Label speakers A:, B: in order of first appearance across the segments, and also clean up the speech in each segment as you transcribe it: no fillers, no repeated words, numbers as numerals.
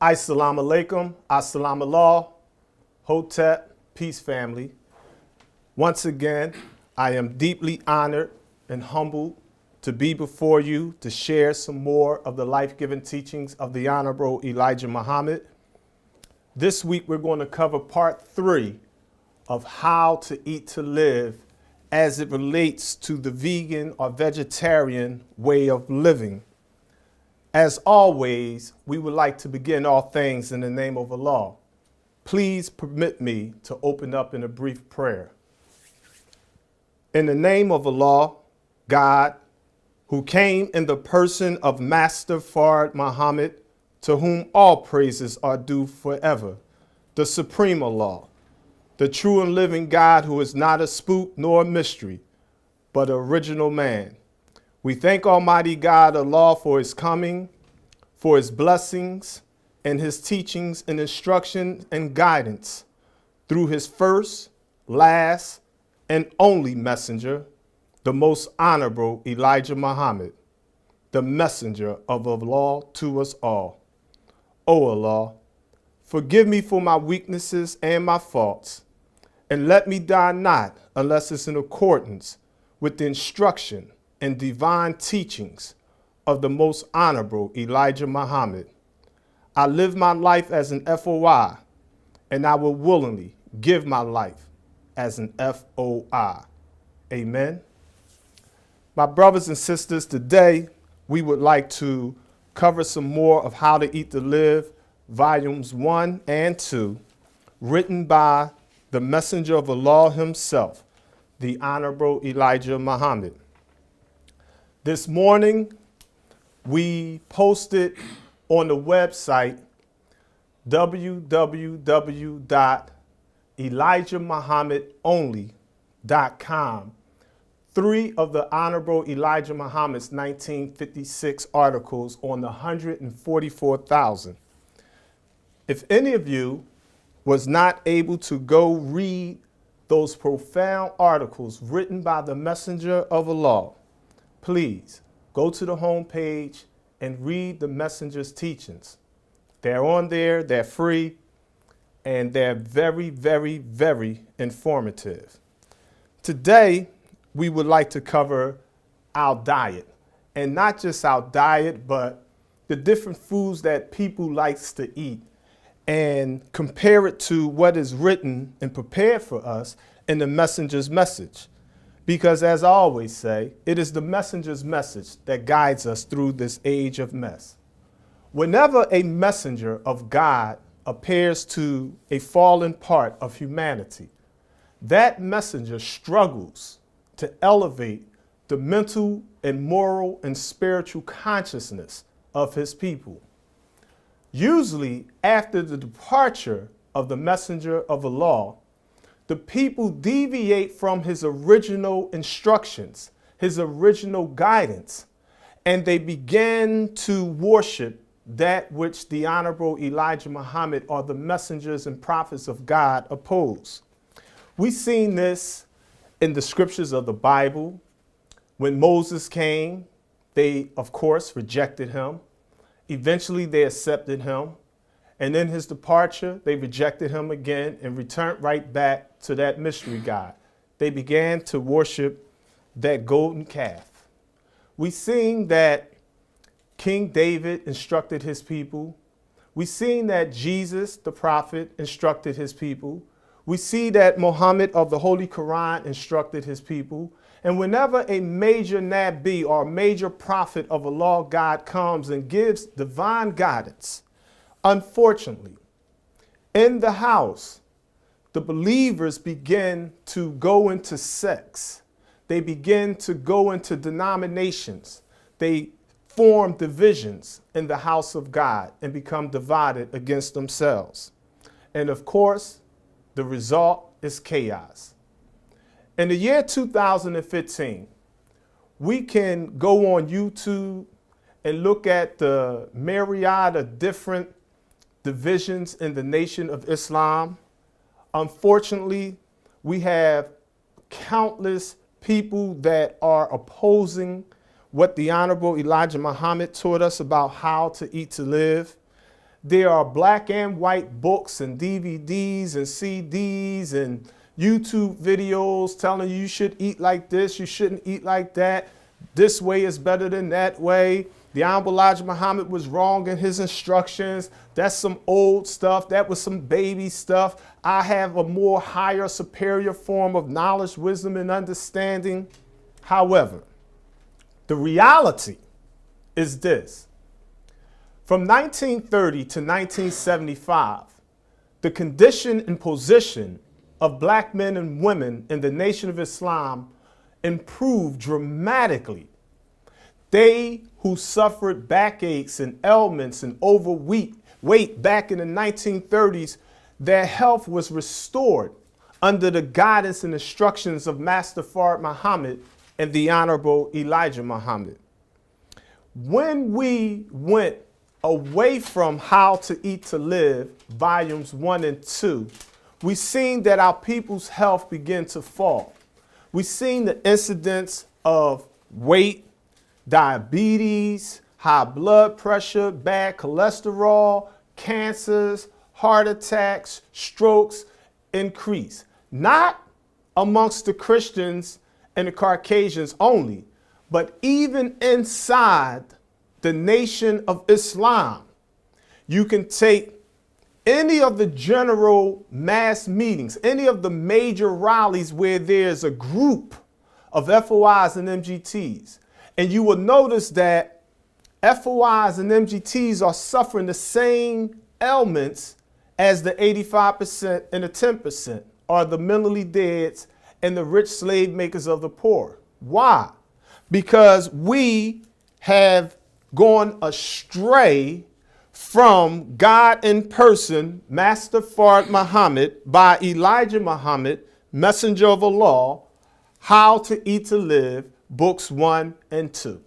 A: Assalamu alaikum, assalamu Allah, hotep, peace family. Once again, I am deeply honored and humbled to be before you to share some more of the life-giving teachings of the Honorable Elijah Muhammad. This week, we're going to cover part 3 of how to eat to live as it relates to the vegan or vegetarian way of living. As always, we would like to begin all things in the name of Allah. Please permit me to open up in a brief prayer. In the name of Allah, God, who came in the person of Master Fard Muhammad, to whom all praises are due forever, the Supreme Allah, the true and living God who is not a spook nor a mystery, but an original man. We thank Almighty God, Allah, for his coming, for his blessings, and his teachings and instruction and guidance through his first, last, and only messenger, the most honorable Elijah Muhammad, the messenger of Allah to us all. O Allah, forgive me for my weaknesses and my faults, and let me die not unless it's in accordance with the instruction and divine teachings of the most honorable Elijah Muhammad. I live my life as an FOI, and I will willingly give my life as an FOI. Amen. My brothers and sisters, today we would like to cover some more of How to Eat to Live, volumes 1 and 2, written by the messenger of Allah himself, the Honorable Elijah Muhammad. This morning, we posted on the website www.elijahmuhammadonly.com 3 of the Honorable Elijah Muhammad's 1956 articles on the 144,000. If any of you was not able to go read those profound articles written by the messenger of Allah, please go to the homepage and read the messenger's teachings. They're on there, they're free, and they're very, very, very informative. Today, we would like to cover our diet, and not just our diet, but the different foods that people likes to eat, and compare it to what is written and prepared for us in the messenger's message. Because as I always say, it is the messenger's message that guides us through this age of mess. Whenever a messenger of God appears to a fallen part of humanity, that messenger struggles to elevate the mental and moral and spiritual consciousness of his people. Usually, after the departure of the messenger of Allah, the people deviate from his original instructions, his original guidance, and they begin to worship that which the Honorable Elijah Muhammad or the messengers and prophets of God oppose. We've seen this in the scriptures of the Bible. When Moses came, they, of course, rejected him. Eventually, they accepted him. And in his departure, they rejected him again and returned right back to that mystery God. They began to worship that golden calf. We've seen that King David instructed his people. We've seen that Jesus, the prophet, instructed his people. We see that Muhammad of the Holy Quran instructed his people. And whenever a major Nabi or a major prophet of Allah, God, comes and gives divine guidance, unfortunately, in the house, the believers begin to go into sects. They begin to go into denominations. They form divisions in the house of God and become divided against themselves. And of course, the result is chaos. In the year 2015, we can go on YouTube and look at the myriad of different divisions in the nation of Islam. Unfortunately, we have countless people that are opposing what the Honorable Elijah Muhammad taught us about how to eat to live. there are black and white books and DVDs and CDs and YouTube videos telling you should eat like this, you shouldn't eat like that. This way is better than that way. The Honorable Elijah Muhammad was wrong in his instructions. That's some old stuff. That was some baby stuff. I have a more higher, superior form of knowledge, wisdom, and understanding. However, the reality is this. From 1930 to 1975, the condition and position of black men and women in the Nation of Islam improved dramatically. They who suffered backaches and ailments and overweight back in the 1930s, their health was restored under the guidance and instructions of Master Fard Muhammad and the Honorable Elijah Muhammad. When we went away from How to Eat to Live, volumes 1 and 2, we seen that our people's health began to fall. We seen the incidence of weight, diabetes, high blood pressure, bad cholesterol, cancers, heart attacks, strokes increase. Not amongst the Christians and the Caucasians only, but even inside the Nation of Islam. You can take any of the general mass meetings, any of the major rallies where there's a group of FOIs and MGTs, and you will notice that FOIs and MGTs are suffering the same ailments as the 85% and the 10%, are the mentally deads and the rich slave makers of the poor. Why? Because we have gone astray from God in person, Master Fard Muhammad, by Elijah Muhammad, Messenger of Allah, How to Eat to Live, books 1 and 2.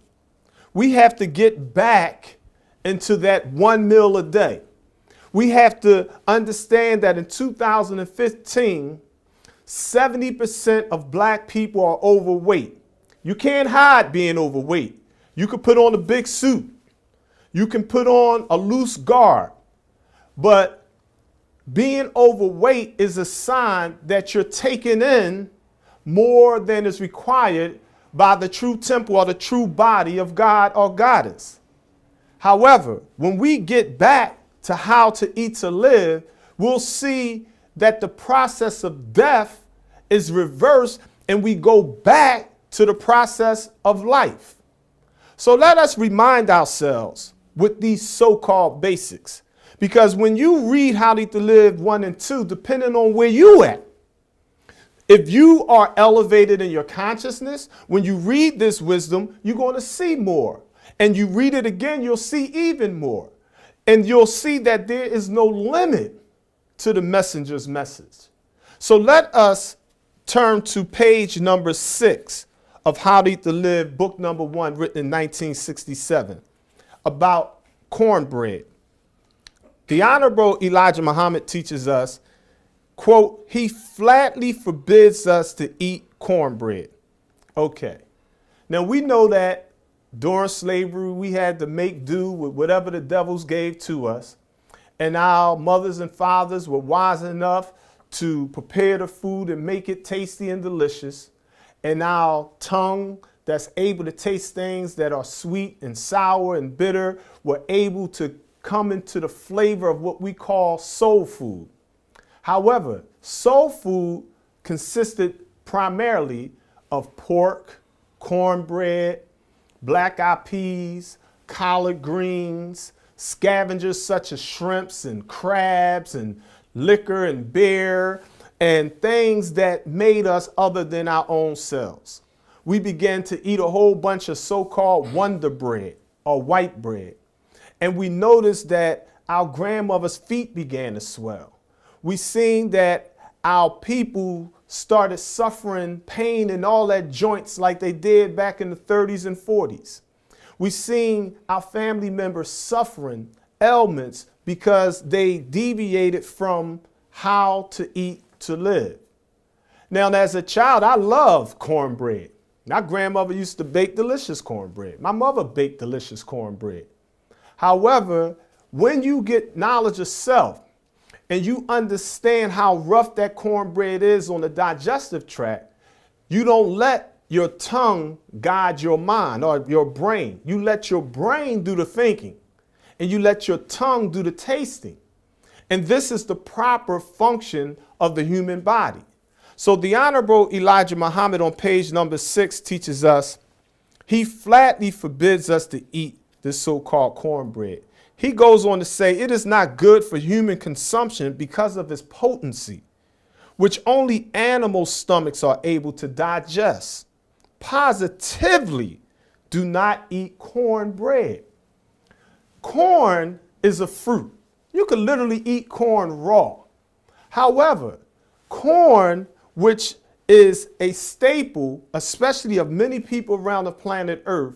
A: We have to get back into that 1 meal a day. We have to understand that in 2015, 70% of black people are overweight. You can't hide being overweight. You could put on a big suit. You can put on a loose garb. But being overweight is a sign that you're taking in more than is required by the true temple or the true body of God or Goddess. However, when we get back to How to Eat to Live, we'll see that the process of death is reversed and we go back to the process of life. So let us remind ourselves with these so-called basics, because when you read How to Eat to Live 1 and 2, depending on where you at, if you are elevated in your consciousness, when you read this wisdom, you're going to see more. And you read it again, you'll see even more. And you'll see that there is no limit to the messenger's message. So let us turn to page number 6 of How to Eat to Live, book number 1, written in 1967, about cornbread. The Honorable Elijah Muhammad teaches us, quote, he flatly forbids us to eat cornbread. Okay. Now we know that during slavery, we had to make do with whatever the devils gave to us. And our mothers and fathers were wise enough to prepare the food and make it tasty and delicious. And our tongue that's able to taste things that are sweet and sour and bitter were able to come into the flavor of what we call soul food. However, soul food consisted primarily of pork, cornbread, black-eyed peas, collard greens, scavengers such as shrimps and crabs and liquor and beer, and things that made us other than our own selves. We began to eat a whole bunch of so-called wonder bread or white bread. And we noticed that our grandmother's feet began to swell. We seen that our people started suffering pain in all their joints like they did back in the 30s and 40s. We seen our family members suffering ailments because they deviated from how to eat to live. Now, as a child, I loved cornbread. My grandmother used to bake delicious cornbread. My mother baked delicious cornbread. However, when you get knowledge of self and you understand how rough that cornbread is on the digestive tract, you don't let your tongue guide your mind or your brain. You let your brain do the thinking and you let your tongue do the tasting. And this is the proper function of the human body. So the Honorable Elijah Muhammad on page number 6 teaches us, he flatly forbids us to eat this so-called cornbread. He goes on to say it is not good for human consumption because of its potency, which only animal stomachs are able to digest. Positively, do not eat cornbread. Corn is a fruit. You could literally eat corn raw. However, corn, which is a staple, especially of many people around the planet Earth,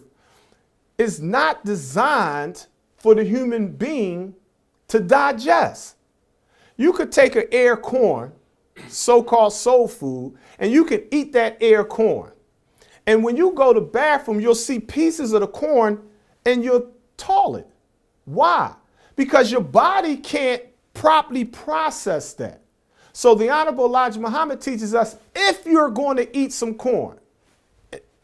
A: is not designed for the human being to digest. You could take an ear corn, so-called soul food, and you can eat that ear corn. And when you go to the bathroom, you'll see pieces of the corn in your toilet. Why? Because your body can't properly process that. So the Honorable Elijah Muhammad teaches us, if you're going to eat some corn,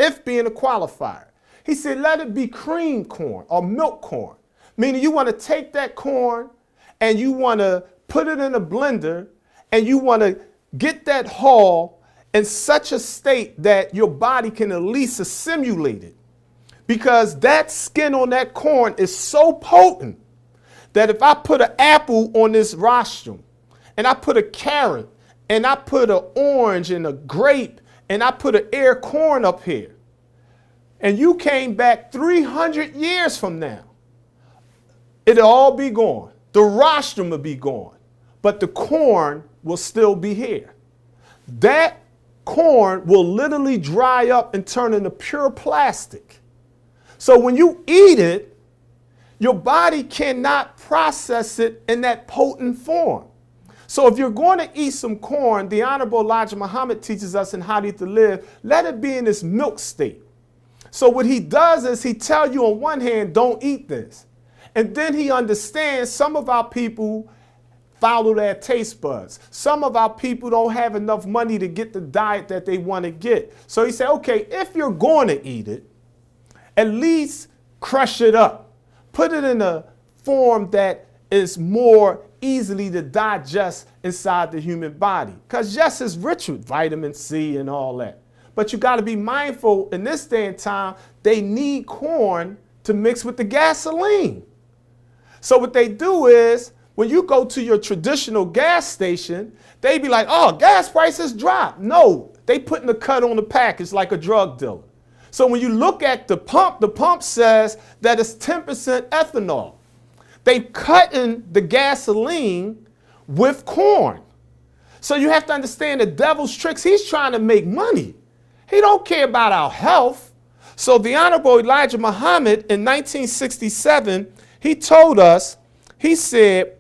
A: if being a qualifier, he said, let it be cream corn or milk corn. Meaning you want to take that corn and you want to put it in a blender and you want to get that hull in such a state that your body can at least assimilate it. Because that skin on that corn is so potent that if I put an apple on this rostrum and I put a carrot and I put an orange and a grape and I put an ear corn up here and you came back 300 years from now, it'll all be gone. The rostrum will be gone, but the corn will still be here. That corn will literally dry up and turn into pure plastic. So when you eat it, your body cannot process it in that potent form. So if you're going to eat some corn, the Honorable Elijah Muhammad teaches us in Hadith to Live, let it be in this milk state. So what he does is he tells you on one hand, don't eat this. And then he understands some of our people follow their taste buds. Some of our people don't have enough money to get the diet that they want to get. So he said, okay, if you're going to eat it, at least crush it up. Put it in a form that is more easily to digest inside the human body. Because yes, it's rich with vitamin C and all that. But you got to be mindful in this day and time, they need corn to mix with the gasoline. So what they do is, when you go to your traditional gas station, they be like, oh, gas prices drop. No, they putting the cut on the package like a drug dealer. So when you look at the pump says that it's 10% ethanol. They cutting the gasoline with corn. So you have to understand the devil's tricks. He's trying to make money. He don't care about our health. So the Honorable Elijah Muhammad in 1967, he told us, he said,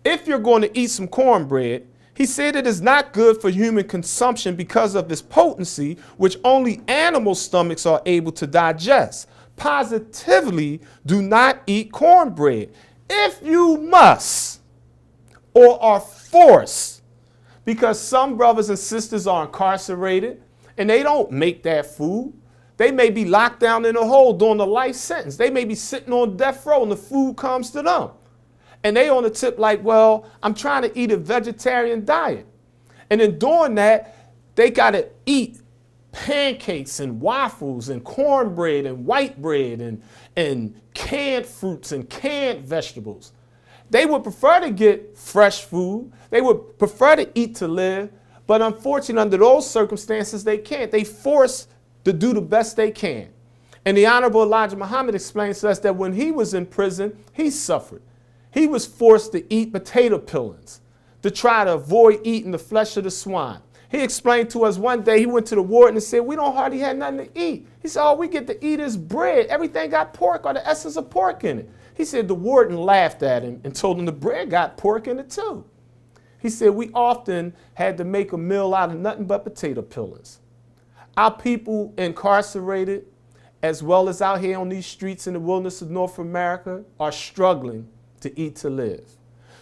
A: if you're going to eat some cornbread, he said it is not good for human consumption because of its potency, which only animal stomachs are able to digest. Positively, do not eat cornbread. If you must or are forced, because some brothers and sisters are incarcerated and they don't make that food. They may be locked down in a hole during a life sentence. They may be sitting on death row and the food comes to them. And they on the tip like, well, I'm trying to eat a vegetarian diet. And in doing that, they got to eat pancakes and waffles and cornbread and white bread and canned fruits and canned vegetables. They would prefer to get fresh food. They would prefer to eat to live. But unfortunately, under those circumstances, they can't. They force to do the best they can. And the Honorable Elijah Muhammad explains to us that when he was in prison, he suffered. He was forced to eat potato peelings to try to avoid eating the flesh of the swine. He explained to us one day, he went to the warden and said, we don't hardly have nothing to eat. He said, all we get to eat is bread. Everything got pork or the essence of pork in it. He said the warden laughed at him and told him the bread got pork in it too. He said we often had to make a meal out of nothing but potato peelings. Our people incarcerated, as well as out here on these streets in the wilderness of North America, are struggling to eat to live.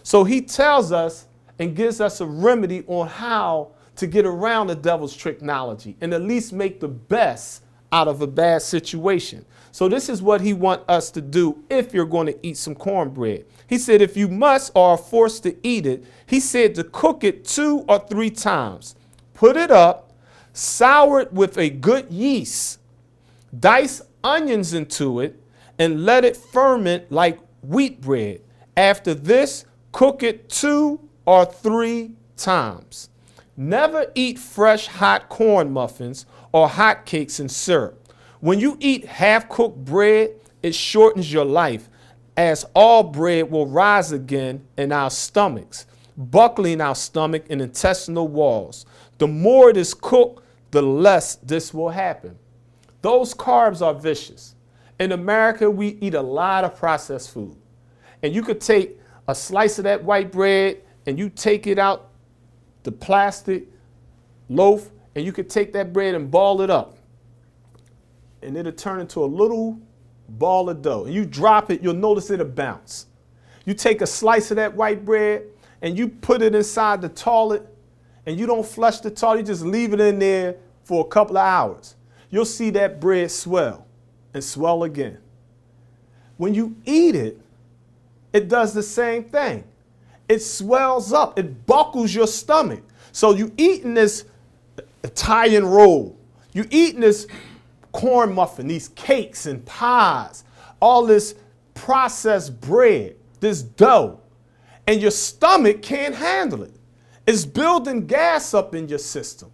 A: So he tells us and gives us a remedy on how to get around the devil's tricknology and at least make the best out of a bad situation. So this is what he wants us to do if you're going to eat some cornbread. He said if you must or are forced to eat it, he said to cook it 2 or 3 times. Put it up, sour it with a good yeast, dice onions into it, and let it ferment like wheat bread. After this, cook it 2 or 3 times. Never eat fresh hot corn muffins or hot cakes and syrup. When you eat half-cooked bread, it shortens your life, as all bread will rise again in our stomachs, buckling our stomach and intestinal walls. The more it is cooked, the less this will happen. Those carbs are vicious. In America, we eat a lot of processed food. And you could take a slice of that white bread and you take it out the plastic loaf, and you could take that bread and ball it up. And it'll turn into a little ball of dough. And you drop it, you'll notice it'll bounce. You take a slice of that white bread and you put it inside the toilet, and you don't flush the toilet, you just leave it in there for a couple of hours. You'll see that bread swell and swell again. When you eat it, it does the same thing. It swells up, it buckles your stomach. So you eating this Italian roll, you eating this corn muffin, these cakes and pies, all this processed bread, this dough, and your stomach can't handle it. It's building gas up in your system.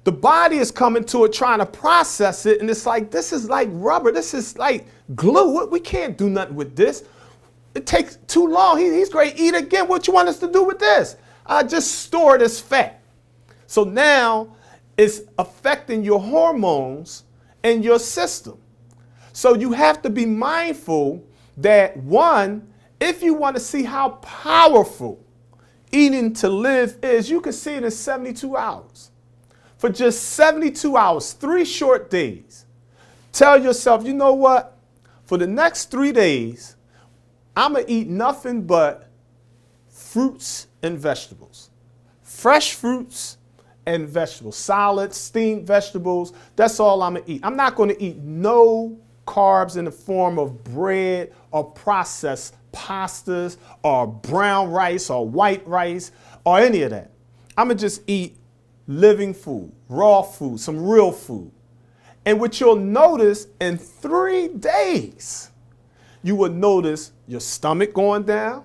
A: The body is coming to it trying to process it, and it's like, this is like rubber, this is like glue. We can't do nothing with this. It takes too long. He's great. Eat again. What you want us to do with this? I just store this fat. So now it's affecting your hormones and your system. So you have to be mindful that, one, if you want to see how powerful eating to live is, you can see it in 72 hours. For just 72 hours, 3 short days, tell yourself, you know what? For the next 3 days, I'm going to eat nothing but fruits and vegetables. Fresh fruits and vegetables. Salads, steamed vegetables. That's all I'm going to eat. I'm not going to eat no carbs in the form of bread or processed pastas or brown rice or white rice or any of that. I'm going to just eat living food, raw food, some real food. And what you'll notice in 3 days, you will notice your stomach going down.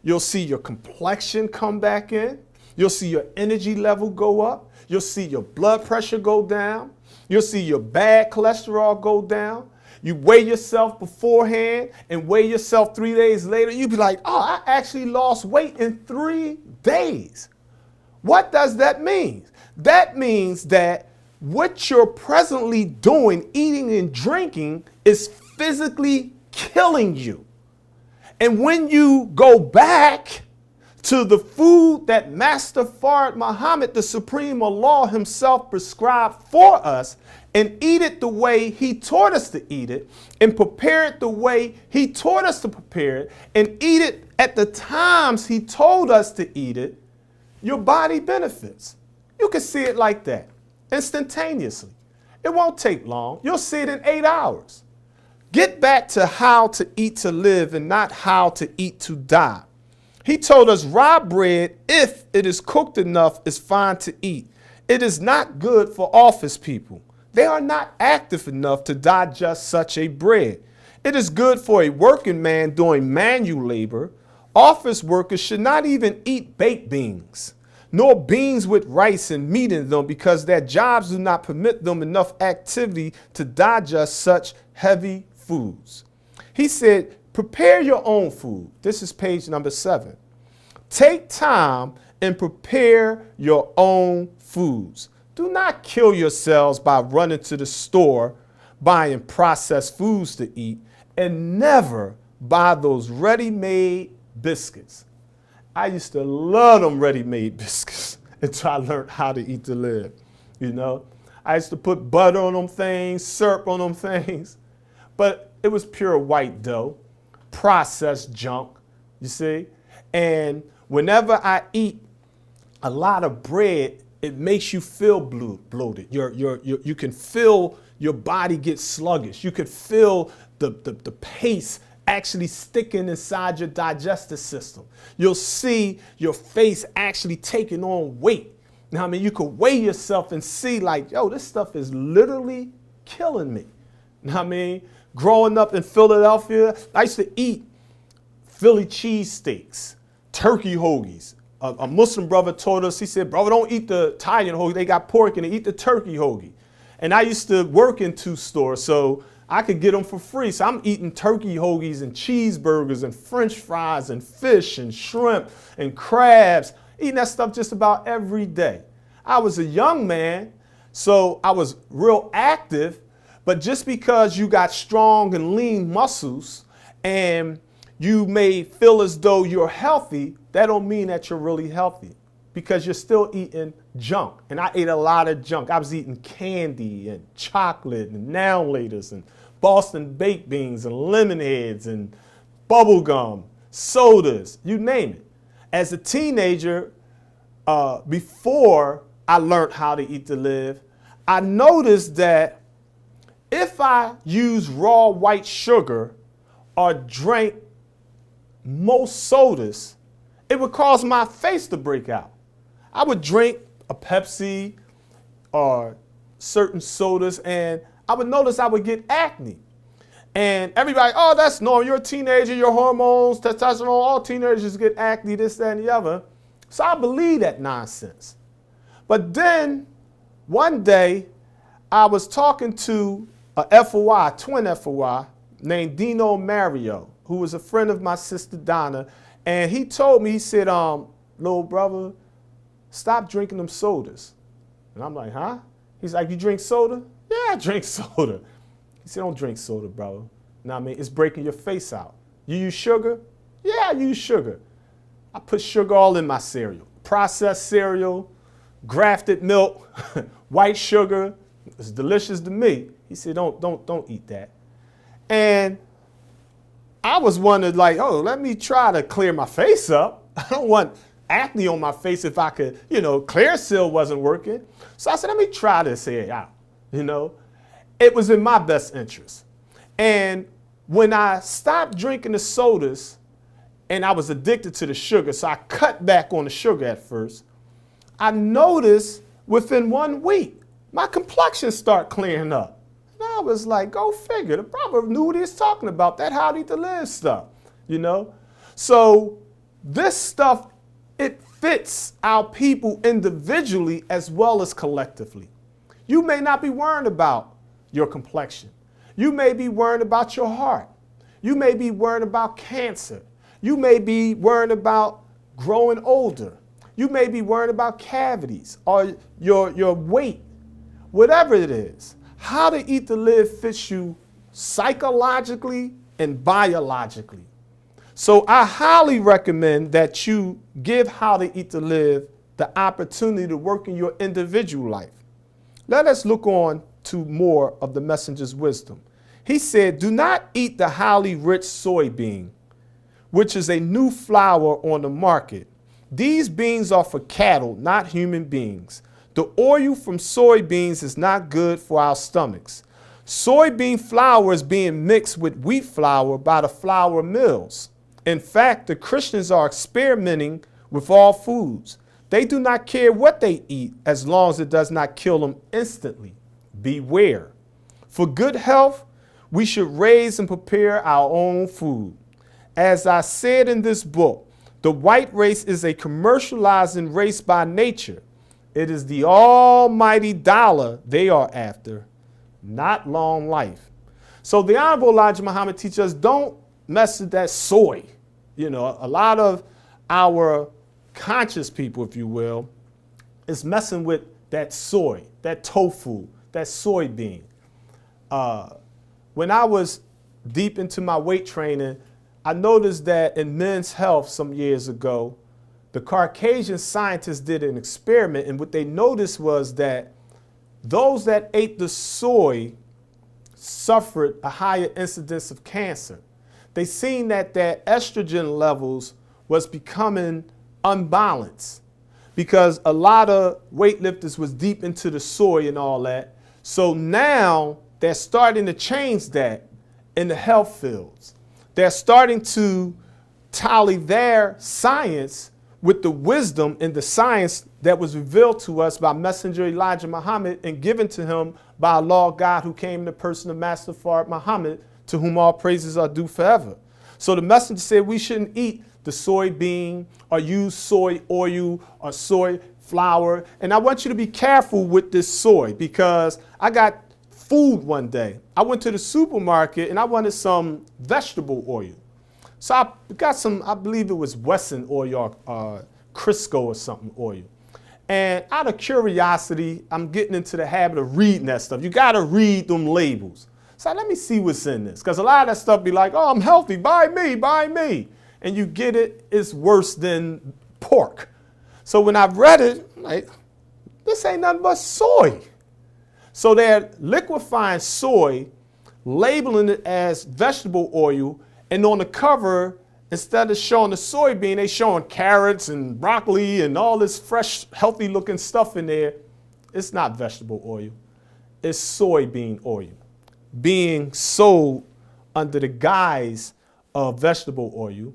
A: You'll see your complexion come back in. You'll see your energy level go up. You'll see your blood pressure go down. You'll see your bad cholesterol go down. You weigh yourself beforehand and weigh yourself 3 days later. You'll be like, oh, I actually lost weight in 3 days. What does that mean? That means that what you're presently doing, eating and drinking, is physically killing you. And when you go back to the food that Master Fard Muhammad, the Supreme Allah himself, prescribed for us, and eat it the way he taught us to eat it, and prepare it the way he taught us to prepare it, and eat it at the times he told us to eat it, your body benefits. You can see it like that, instantaneously. It won't take long. You'll see it in 8 hours. Get back to how to eat to live and not how to eat to die. He told us raw bread, if it is cooked enough, is fine to eat. It is not good for office people. They are not active enough to digest such a bread. It is good for a working man doing manual labor. Office workers should not even eat baked beans, nor beans with rice and meat in them, because their jobs do not permit them enough activity to digest such heavy foods. He said, prepare your own food. This is page number 7. Take time and prepare your own foods. Do not kill yourselves by running to the store, buying processed foods to eat, and never buy those ready-made biscuits. I used to love them ready-made biscuits until I learned how to eat to live. You know, I used to put butter on them things, syrup on them things, but it was pure white dough, processed junk. You see? And whenever I eat a lot of bread, it makes you feel bloated. You can feel your body get sluggish. You could feel the paste actually sticking inside your digestive system. You'll see your face actually taking on weight. Now, I mean, you could weigh yourself and see like, yo, this stuff is literally killing me. Now, I mean, growing up in Philadelphia, I used to eat Philly cheesesteaks, turkey hoagies. A Muslim brother told us, he said, brother, don't eat the Italian hoagie. They got pork in it. Eat the turkey hoagie. And I used to work in 2 stores, so I could get them for free. So I'm eating turkey hoagies and cheeseburgers and French fries and fish and shrimp and crabs, eating that stuff just about every day. I was a young man, so I was real active, but just because you got strong and lean muscles and you may feel as though you're healthy, that don't mean that you're really healthy because you're still eating junk. And I ate a lot of junk. I was eating candy and chocolate and now laters and Boston baked beans and lemonades and bubble gum, sodas, you name it. As a teenager, before I learned how to eat to live, I noticed that if I use raw white sugar or drank most sodas, it would cause my face to break out. I would drink a Pepsi or certain sodas and I would notice I would get acne. And everybody, oh, that's normal. You're a teenager, your hormones, testosterone, all teenagers get acne, this, that, and the other. So I believe that nonsense. But then one day I was talking to a FOI, twin FOI, named Dino Mario, who was a friend of my sister Donna. And he told me, he said, little brother, stop drinking them sodas. And I'm like, huh? He's like, you drink soda? Yeah, I drink soda. He said, don't drink soda, brother. Now, I mean, it's breaking your face out. You use sugar? Yeah, I use sugar. I put sugar all in my cereal. Processed cereal, grafted milk, white sugar. It's delicious to me. He said, don't eat that. And I was wondering like, oh, let me try to clear my face up. I don't want acne on my face if I could, Clearasil wasn't working. So I said, let me try this here out, It was in my best interest. And when I stopped drinking the sodas and I was addicted to the sugar, so I cut back on the sugar at first, I noticed within 1 week, my complexion started clearing up. And I was like, go figure. The brother knew what he was talking about, that how to eat to live stuff, So this stuff, it fits our people individually as well as collectively. You may not be worried about your complexion. You may be worried about your heart. You may be worried about cancer. You may be worried about growing older. You may be worried about cavities or your weight. Whatever it is, how to eat to live fits you psychologically and biologically. So I highly recommend that you give How to Eat to Live the opportunity to work in your individual life. Let us look on to more of the messenger's wisdom. He said, do not eat the highly rich soybean, which is a new flour on the market. These beans are for cattle, not human beings. The oil from soybeans is not good for our stomachs. Soybean flour is being mixed with wheat flour by the flour mills. In fact, the Christians are experimenting with all foods. They do not care what they eat as long as it does not kill them instantly. Beware. For good health, we should raise and prepare our own food. As I said in this book, the white race is a commercializing race by nature. It is the almighty dollar they are after, not long life. So the Honorable Elijah Muhammad teaches us don't mess with that soy. A lot of our conscious people, if you will, is messing with that soy, that tofu, that soybean. When I was deep into my weight training, I noticed that in Men's Health some years ago, the Caucasian scientists did an experiment, and what they noticed was that those that ate the soy suffered a higher incidence of cancer. they seen that their estrogen levels was becoming unbalanced because a lot of weightlifters was deep into the soy and all that. So now they're starting to change that in the health fields. They're starting to tally their science with the wisdom and the science that was revealed to us by Messenger Elijah Muhammad and given to him by Allah God, who came in the person of Master Fard Muhammad, to whom all praises are due forever. So the messenger said we shouldn't eat the soybean or use soy oil or soy flour. And I want you to be careful with this soy, because I got food one day. I went to the supermarket and I wanted some vegetable oil. So I got some, I believe it was Wesson oil or Crisco or something oil. And out of curiosity, I'm getting into the habit of reading that stuff. You got to read them labels. So let me see what's in this. Because a lot of that stuff be like, oh, I'm healthy, buy me, buy me. And you get it, it's worse than pork. So when I read it, I'm like, this ain't nothing but soy. So they're liquefying soy, labeling it as vegetable oil, and on the cover, instead of showing the soybean, they showing carrots and broccoli and all this fresh, healthy looking stuff in there. It's not vegetable oil. It's soybean oil being sold under the guise of vegetable oil.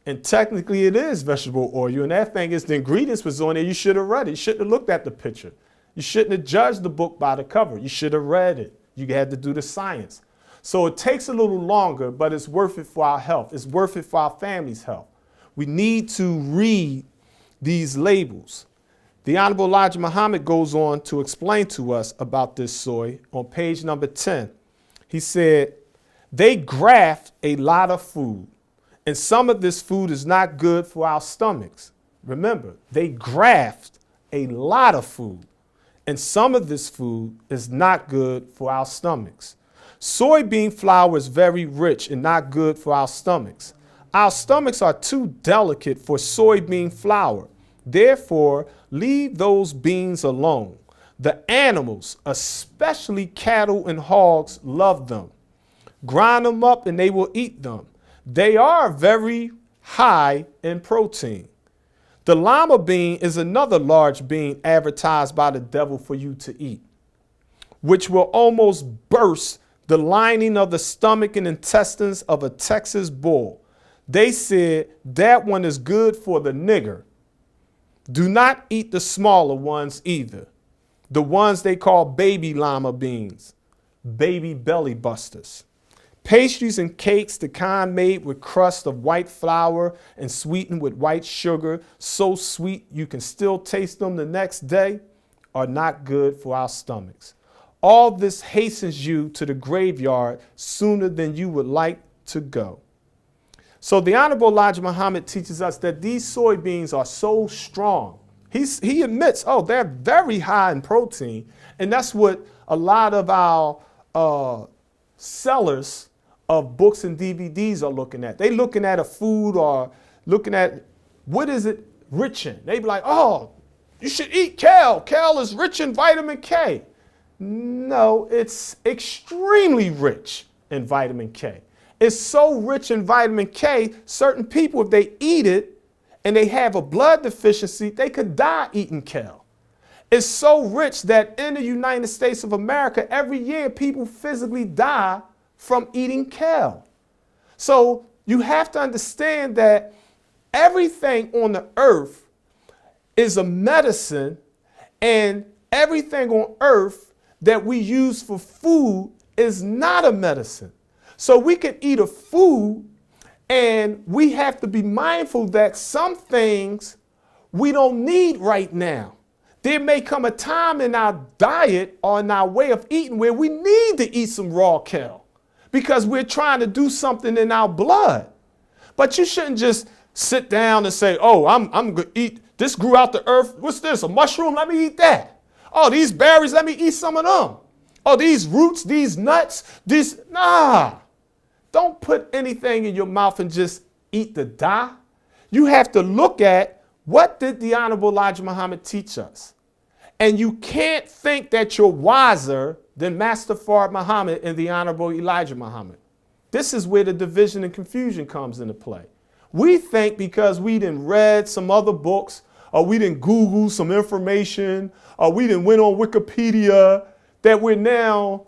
A: And technically it is vegetable oil. And that thing is, the ingredients was on there. You should have read it. You shouldn't have looked at the picture. You shouldn't have judged the book by the cover. You should have read it. You had to do the science. So it takes a little longer, but it's worth it for our health. It's worth it for our family's health. We need to read these labels. The Honorable Elijah Muhammad goes on to explain to us about this soy on page number 10. He said, they graft a lot of food, and some of this food is not good for our stomachs. Remember, they graft a lot of food, and some of this food is not good for our stomachs. Soybean flour is very rich and not good for our stomachs. Our stomachs are too delicate for soybean flour. Therefore, leave those beans alone. The animals, especially cattle and hogs, love them. Grind them up and they will eat them. They are very high in protein. The lima bean is another large bean advertised by the devil for you to eat, which will almost burst the lining of the stomach and intestines of a Texas bull. They said that one is good for the nigger. Do not eat the smaller ones either. The ones they call baby lima beans, baby belly busters. Pastries and cakes, the kind made with crust of white flour and sweetened with white sugar, so sweet you can still taste them the next day, are not good for our stomachs. All this hastens you to the graveyard sooner than you would like to go. So the Honorable Elijah Muhammad teaches us that these soybeans are so strong. He admits, oh, they're very high in protein. And that's what a lot of our sellers of books and DVDs are looking at. They're looking at a food or looking at what is it rich in. They be like, oh, you should eat kale. Kale is rich in vitamin K. No, it's extremely rich in vitamin K. It's so rich in vitamin K, certain people, if they eat it and they have a blood deficiency, they could die eating kale. It's so rich that in the United States of America, every year people physically die from eating kale. So you have to understand that everything on the earth is a medicine, and everything on earth that we use for food is not a medicine. So we can eat a food, and we have to be mindful that some things we don't need right now. There may come a time in our diet or in our way of eating where we need to eat some raw kale because we're trying to do something in our blood. But you shouldn't just sit down and say, oh, I'm going to eat, this grew out the earth. What's this, a mushroom? Let me eat that. Oh, these berries, let me eat some of them. Oh, these roots, these nuts, nah. Don't put anything in your mouth and just eat the dye. You have to look at what did the Honorable Elijah Muhammad teach us. And you can't think that you're wiser than Master Fard Muhammad and the Honorable Elijah Muhammad. This is where the division and confusion comes into play. We think because we done read some other books, or we didn't Google some information, or we didn't went on Wikipedia, that we're now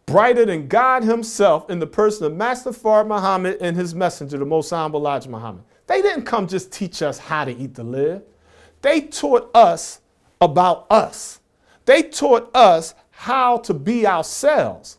A: brighter than God himself in the person of Master Fard Muhammad and his messenger, the Most Honorable Elijah Muhammad. They didn't come just teach us how to eat to live. They taught us about us. They taught us how to be ourselves,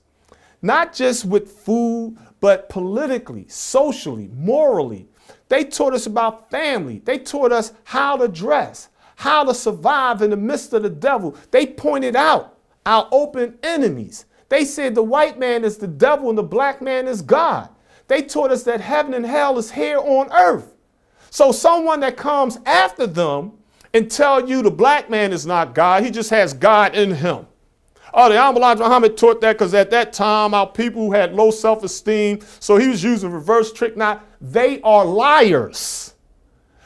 A: not just with food, but politically, socially, morally. They taught us about family. They taught us how to dress, how to survive in the midst of the devil. They pointed out our open enemies. They said the white man is the devil and the black man is God. They taught us that heaven and hell is here on earth. So someone that comes after them and tell you the black man is not God, he just has God in him. Oh, the Honorable Elijah Muhammad taught that because at that time our people who had low self-esteem, so he was using reverse trick. Now, they are liars.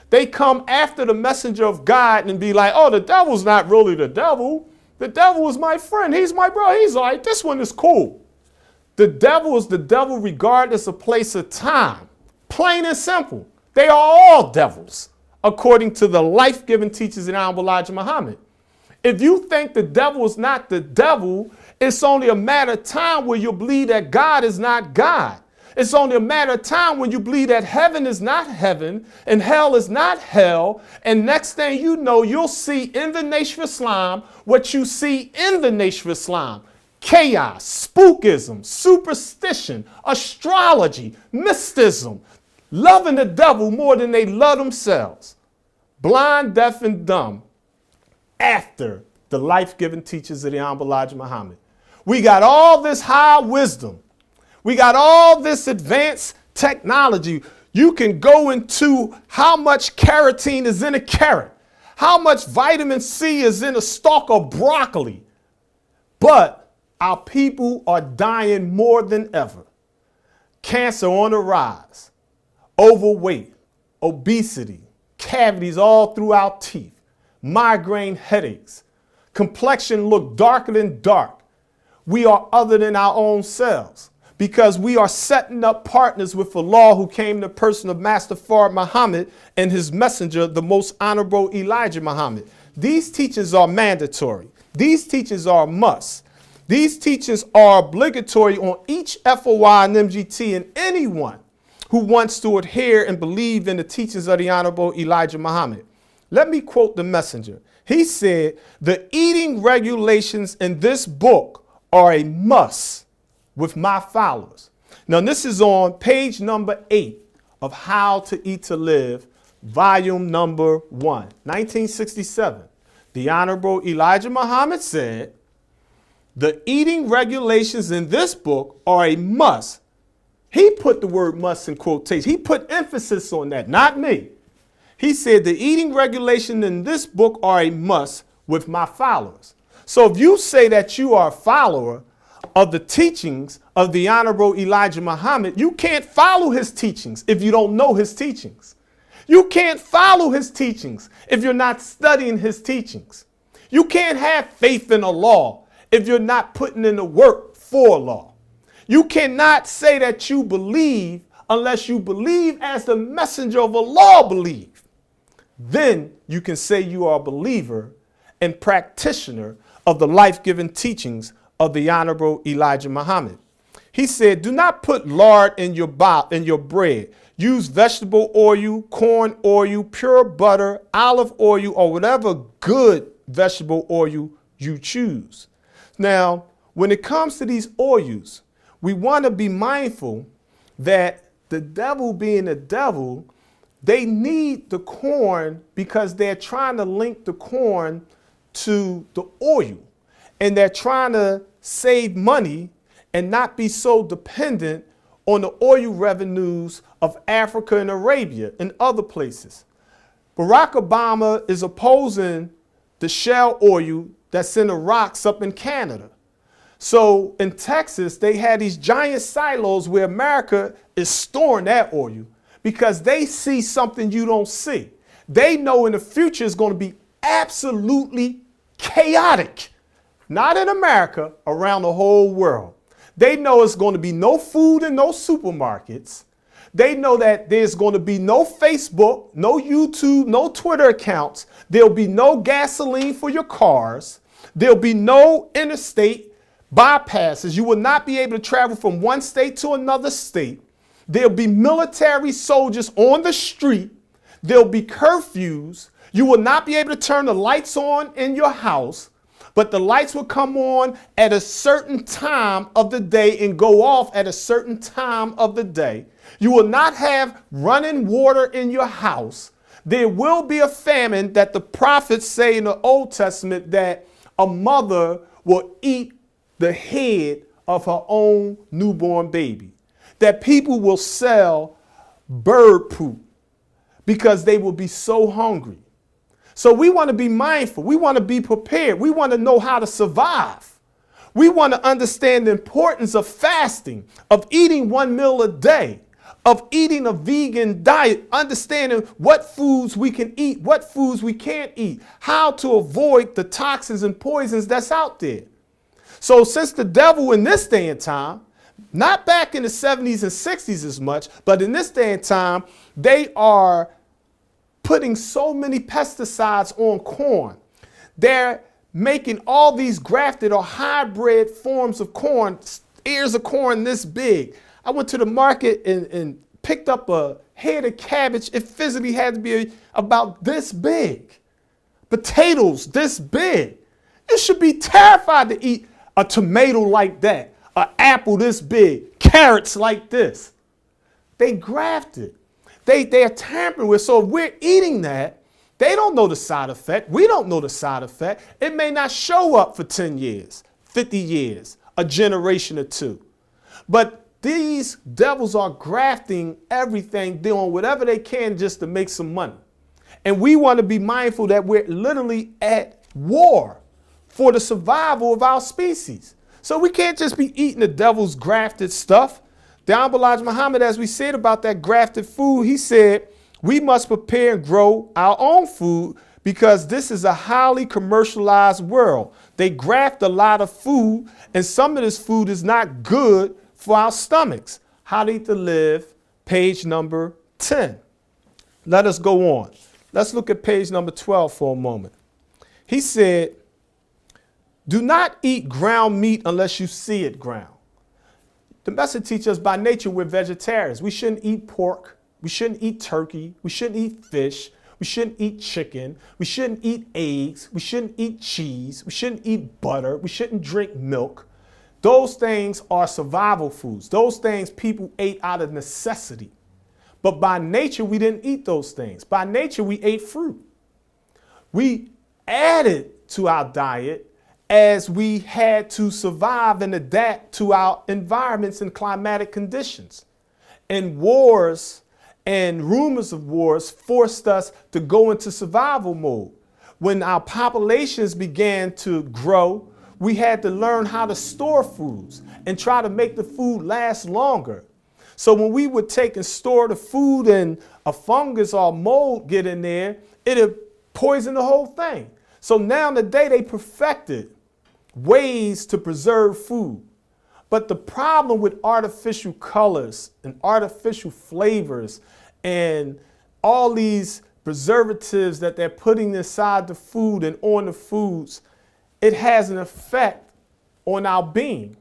A: They come after the messenger of God and be like, oh, the devil's not really the devil. The devil is my friend. He's my brother. He's all right. This one is cool. The devil is the devil regardless of place or time. Plain and simple. They are all devils, according to the life-giving teachings of the Honorable Elijah Muhammad. If you think the devil is not the devil, it's only a matter of time where you believe that God is not God. It's only a matter of time when you believe that heaven is not heaven and hell is not hell. And next thing you know, you'll see in the Nation of Islam what you see in the Nation of Islam. Chaos, spookism, superstition, astrology, mysticism, loving the devil more than they love themselves. Blind, deaf, and dumb. After the life-giving teachings of the Honorable Elijah Muhammad. We got all this high wisdom. We got all this advanced technology. You can go into how much carotene is in a carrot, how much vitamin C is in a stalk of broccoli. But our people are dying more than ever. Cancer on the rise, overweight, obesity, cavities all through our teeth. Migraine headaches, complexion look darker than dark. We are other than our own selves because we are setting up partners with Allah who came in the person of Master Fard Muhammad and his messenger, the Most Honorable Elijah Muhammad. These teachings are mandatory. These teachings are a must. These teachings are obligatory on each FOI and MGT and anyone who wants to adhere and believe in the teachings of the Honorable Elijah Muhammad. Let me quote the messenger. He said, the eating regulations in this book are a must with my followers. Now, this is on page number 8 of How to Eat to Live, volume number 1, 1967. The Honorable Elijah Muhammad said, the eating regulations in this book are a must. He put the word must in quotation. He put emphasis on that, not me. He said the eating regulations in this book are a must with my followers. So if you say that you are a follower of the teachings of the Honorable Elijah Muhammad, you can't follow his teachings if you don't know his teachings. You can't follow his teachings if you're not studying his teachings. You can't have faith in Allah if you're not putting in the work for Allah. You cannot say that you believe unless you believe as the messenger of Allah believed. Then you can say you are a believer and practitioner of the life-giving teachings of the Honorable Elijah Muhammad. He said, do not put lard in your bread. Use vegetable oil, corn oil, pure butter, olive oil, or whatever good vegetable oil you choose. Now, when it comes to these oils, we want to be mindful that the devil being the devil, they need the corn because they're trying to link the corn to the oil. And they're trying to save money and not be so dependent on the oil revenues of Africa and Arabia and other places. Barack Obama is opposing the shale oil that's in the rocks up in Canada. So in Texas, they had these giant silos where America is storing that oil, because they see something you don't see. They know in the future is going to be absolutely chaotic. Not in America, around the whole world. They know it's going to be no food in no supermarkets. They know that there's going to be no Facebook, no YouTube, no Twitter accounts. There'll be no gasoline for your cars. There'll be no interstate bypasses. You will not be able to travel from one state to another state. There'll be military soldiers on the street. There'll be curfews. You will not be able to turn the lights on in your house, but the lights will come on at a certain time of the day and go off at a certain time of the day. You will not have running water in your house. There will be a famine that the prophets say in the Old Testament that a mother will eat the head of her own newborn baby. That people will sell bird poop because they will be so hungry. So we want to be mindful. We want to be prepared. We want to know how to survive. We want to understand the importance of fasting, of eating one meal a day, of eating a vegan diet, understanding what foods we can eat, what foods we can't eat, how to avoid the toxins and poisons that's out there. So since the devil in this day and time, not back in the 70s and 60s as much, but in this day and time, they are putting so many pesticides on corn. They're making all these grafted or hybrid forms of corn, ears of corn this big. I went to the market and picked up a head of cabbage. It physically had to be about this big. Potatoes this big. You should be terrified to eat a tomato like that, an apple this big, carrots like this. They grafted. They're tampering with. So if we're eating that, they don't know the side effect. We don't know the side effect. It may not show up for 10 years, 50 years, a generation or two. But these devils are grafting everything, doing whatever they can just to make some money. And we want to be mindful that we're literally at war for the survival of our species. So we can't just be eating the devil's grafted stuff. The Honorable Elijah Muhammad, as we said about that grafted food, he said, we must prepare and grow our own food because this is a highly commercialized world. They graft a lot of food, and some of this food is not good for our stomachs. How to Eat to Live, page number 10. Let us go on. Let's look at page number 12 for a moment. He said, do not eat ground meat unless you see it ground. The message teaches us by nature we're vegetarians. We shouldn't eat pork. We shouldn't eat turkey. We shouldn't eat fish. We shouldn't eat chicken. We shouldn't eat eggs. We shouldn't eat cheese. We shouldn't eat butter. We shouldn't drink milk. Those things are survival foods. Those things people ate out of necessity. But by nature, we didn't eat those things. By nature, we ate fruit. We added to our diet as we had to survive and adapt to our environments and climatic conditions. And wars and rumors of wars forced us to go into survival mode. When our populations began to grow, we had to learn how to store foods and try to make the food last longer. So when we would take and store the food and a fungus or mold get in there, it'd poison the whole thing. So now today they perfected ways to preserve food. But the problem with artificial colors and artificial flavors and all these preservatives that they're putting inside the food and on the foods, it has an effect on our being.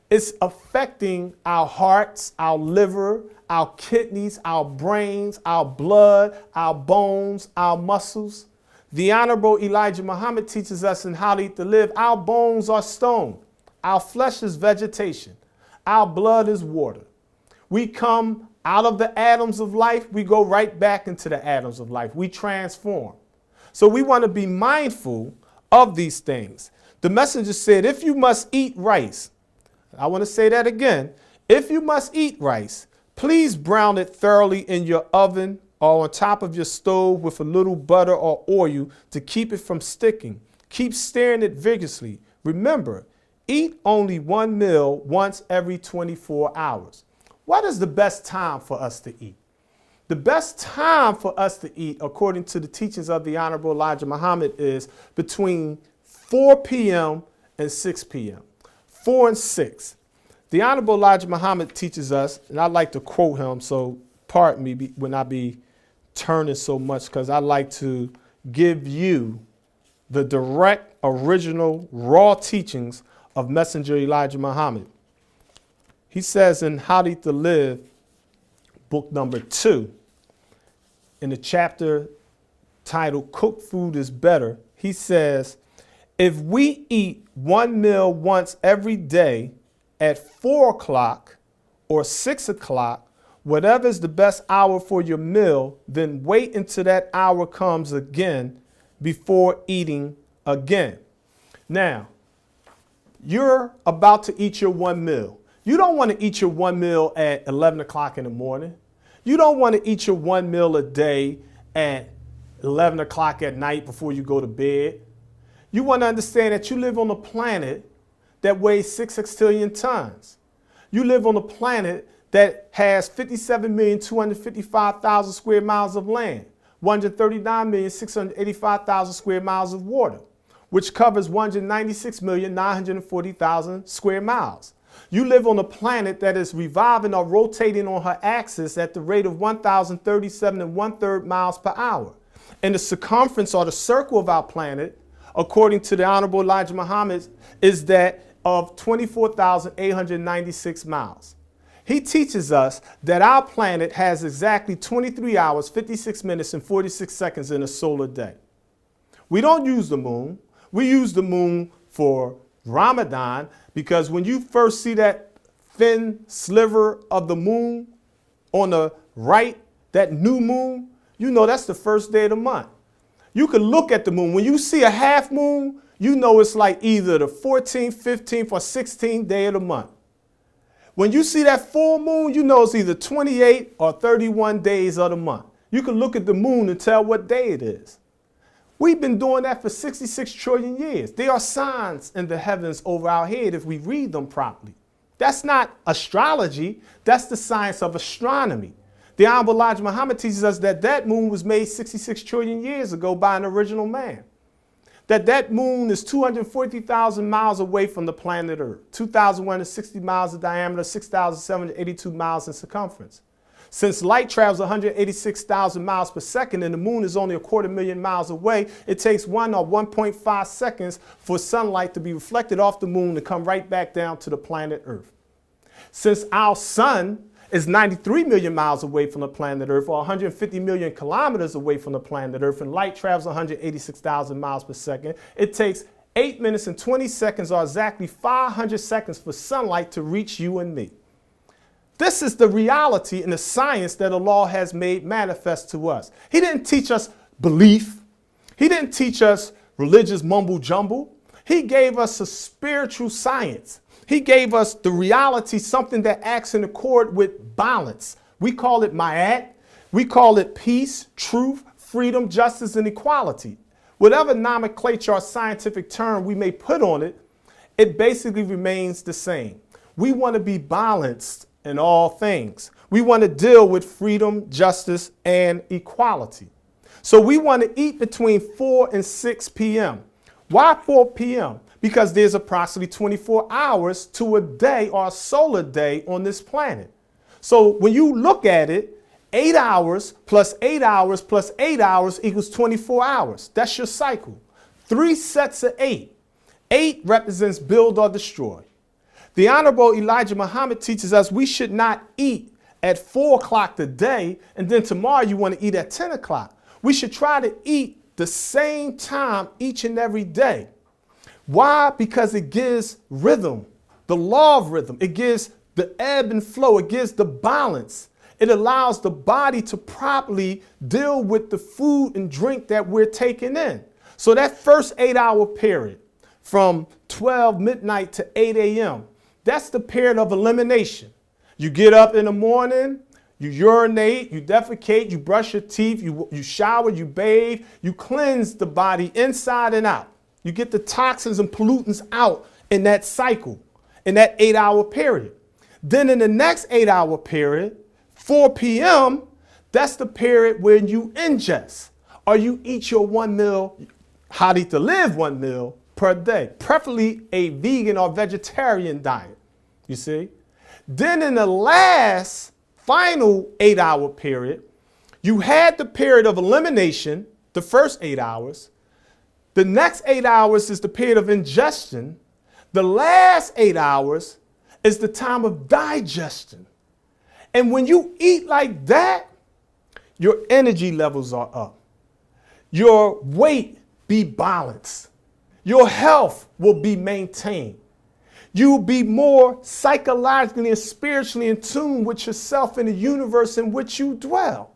A: It's affecting our hearts, our liver, our kidneys, our brains, our blood, our bones, our muscles. The Honorable Elijah Muhammad teaches us in How to Eat to Live, our bones are stone, our flesh is vegetation, our blood is water. We come out of the atoms of life, we go right back into the atoms of life. We transform. So we want to be mindful of these things. The messenger said, if you must eat rice, I want to say that again, if you must eat rice, please brown it thoroughly in your oven or on top of your stove with a little butter or oil to keep it from sticking. Keep stirring it vigorously. Remember, eat only one meal once every 24 hours. What is the best time for us to eat? The best time for us to eat, according to the teachings of the Honorable Elijah Muhammad, is between 4 p.m. and 6 p.m. 4 and 6. The Honorable Elijah Muhammad teaches us, and I like to quote him, so pardon me when I be turning so much, because I like to give you the direct, original, raw teachings of Messenger Elijah Muhammad. He says in How to Live, book number 2, in the chapter titled Cooked Food is Better, he says, if we eat one meal once every day at 4 o'clock or 6 o'clock, whatever is the best hour for your meal, then wait until that hour comes again before eating again. Now, you're about to eat your one meal. You don't want to eat your one meal at 11 o'clock in the morning. You don't want to eat your one meal a day at 11 o'clock at night before you go to bed. You want to understand that you live on a planet that weighs 6 sextillion tons. You live on a planet that has 57,255,000 square miles of land, 139,685,000 square miles of water, which covers 196,940,000 square miles. You live on a planet that is revolving or rotating on her axis at the rate of 1,037 1/3 miles per hour. And the circumference or the circle of our planet, according to the Honorable Elijah Muhammad, is that of 24,896 miles. He teaches us that our planet has exactly 23 hours, 56 minutes, and 46 seconds in a solar day. We don't use the moon. We use the moon for Ramadan, because when you first see that thin sliver of the moon on the right, that new moon, you know that's the first day of the month. You can look at the moon. When you see a half moon, you know it's like either the 14th, 15th, or 16th day of the month. When you see that full moon, you know it's either 28 or 31 days of the month. You can look at the moon and tell what day it is. We've been doing that for 66 trillion years. There are signs in the heavens over our head if we read them properly. That's not astrology. That's the science of astronomy. The Honorable Elijah Muhammad teaches us that that moon was made 66 trillion years ago by an original man. That moon is 240,000 miles away from the planet Earth, 2,160 miles in diameter, 6,782 miles in circumference. Since light travels 186,000 miles per second and the moon is only 250,000 miles away, it takes 1 or 1.5 seconds for sunlight to be reflected off the moon to come right back down to the planet Earth. Since our sun is 93 million miles away from the planet Earth, or 150 million kilometers away from the planet Earth, and light travels 186,000 miles per second, it takes 8 minutes and 20 seconds, or exactly 500 seconds, for sunlight to reach you and me. This is the reality and the science that Allah has made manifest to us. He didn't teach us belief. He didn't teach us religious mumble jumble. He gave us a spiritual science. He gave us the reality, something that acts in accord with balance. We call it ma'at. We call it peace, truth, freedom, justice, and equality. Whatever nomenclature or scientific term we may put on it, it basically remains the same. We want to be balanced in all things. We want to deal with freedom, justice, and equality. So we want to eat between 4 and 6 p.m. Why 4 p.m.? Because there's approximately 24 hours to a day, or a solar day, on this planet. So when you look at it, 8 hours plus 8 hours plus 8 hours equals 24 hours. That's your cycle. 3 sets of 8. 8 represents build or destroy. The Honorable Elijah Muhammad teaches us we should not eat at 4 o'clock today and then tomorrow you want to eat at 10 o'clock. We should try to eat the same time each and every day. Why? Because it gives rhythm, the law of rhythm. It gives the ebb and flow. It gives the balance. It allows the body to properly deal with the food and drink that we're taking in. So that first 8-hour period from 12 midnight to 8 a.m., that's the period of elimination. You get up in the morning, you urinate, you defecate, you brush your teeth, you shower, you bathe, you cleanse the body inside and out. You get the toxins and pollutants out in that cycle, in that 8-hour period. Then in the next 8-hour period, 4 p.m., that's the period when you ingest or you eat your one meal, how to live one meal per day, preferably a vegan or vegetarian diet. You see? Then in the last final 8-hour period, you had the period of elimination, the first 8 hours. The next 8 hours is the period of ingestion. The last 8 hours is the time of digestion. And when you eat like that, your energy levels are up. Your weight be balanced. Your health will be maintained. You will be more psychologically and spiritually in tune with yourself and the universe in which you dwell.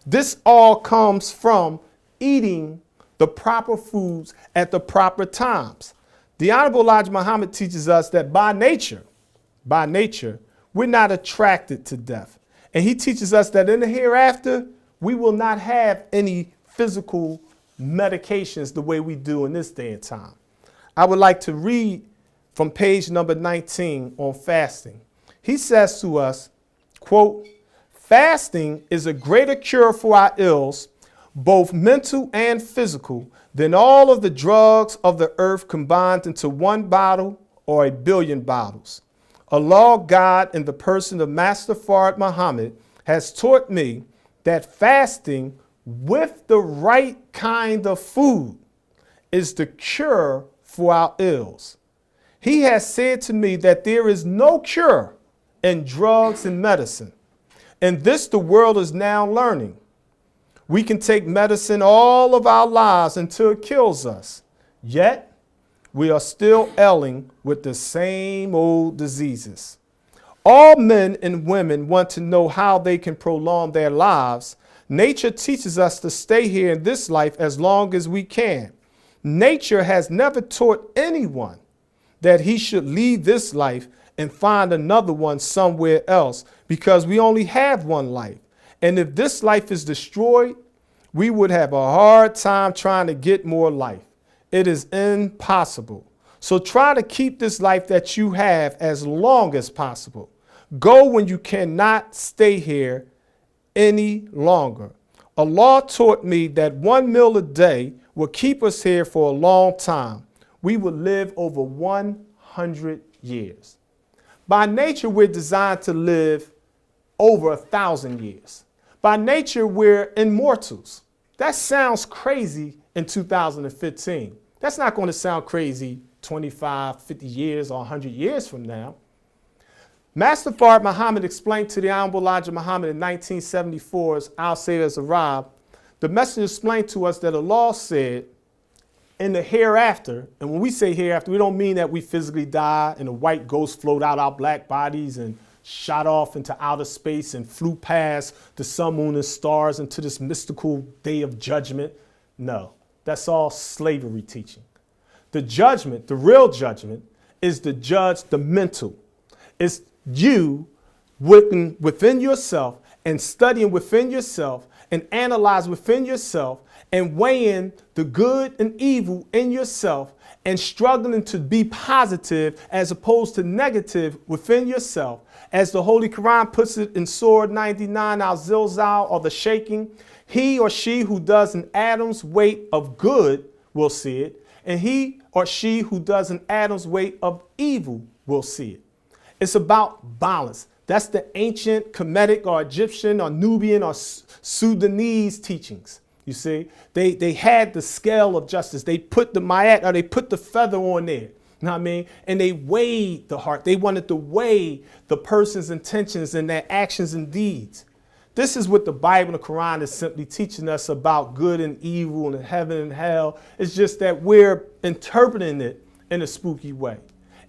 A: This all comes from eating the proper foods at the proper times. The Honorable Elijah Muhammad teaches us that by nature, we're not attracted to death. And he teaches us that in the hereafter, we will not have any physical medications the way we do in this day and time. I would like to read from page number 19 on fasting. He says to us, quote, "Fasting is a greater cure for our ills, both mental and physical, than all of the drugs of the earth combined into one bottle or a billion bottles. Allah, God, in the person of Master Fard Muhammad, has taught me that fasting with the right kind of food is the cure for our ills. He has said to me that there is no cure in drugs and medicine. And this the world is now learning. We can take medicine all of our lives until it kills us. Yet, we are still ailing with the same old diseases. All men and women want to know how they can prolong their lives. Nature teaches us to stay here in this life as long as we can. Nature has never taught anyone that he should leave this life and find another one somewhere else, because we only have one life. And if this life is destroyed, we would have a hard time trying to get more life. It is impossible. So try to keep this life that you have as long as possible. Go when you cannot stay here any longer. Allah taught me that 1 meal a day will keep us here for a long time. We will live over 100 years. By nature, we're designed to live over 1,000 years. By nature, we're immortals. That sounds crazy in 2015. That's not going to sound crazy 25, 50 years or 100 years from now. Master Fard Muhammad explained to the Honorable Elijah Muhammad in 1974 as Al Sayyid Arab, the messenger explained to us that Allah said in the hereafter, and when we say hereafter, we don't mean that we physically die and a white ghost float out our black bodies and shot off into outer space and flew past the sun, moon, and stars into this mystical day of judgment. No, that's all slavery teaching. The judgment, the real judgment, is to judge the mental. It's you looking within yourself and studying within yourself and analyze within yourself and weighing the good and evil in yourself and struggling to be positive as opposed to negative within yourself. As the Holy Quran puts it in Surah 99, Al-Zilzal, or the shaking, he or she who does an atom's weight of good will see it, and he or she who does an atom's weight of evil will see it. It's about balance. That's the ancient Kemetic or Egyptian or Nubian or Sudanese teachings. You see, they had the scale of justice. They put the mayat, or they put the feather on there. You know what I mean? And they weighed the heart. They wanted to weigh the person's intentions and their actions and deeds. This is what the Bible and the Quran is simply teaching us about good and evil and heaven and hell. It's just that we're interpreting it in a spooky way.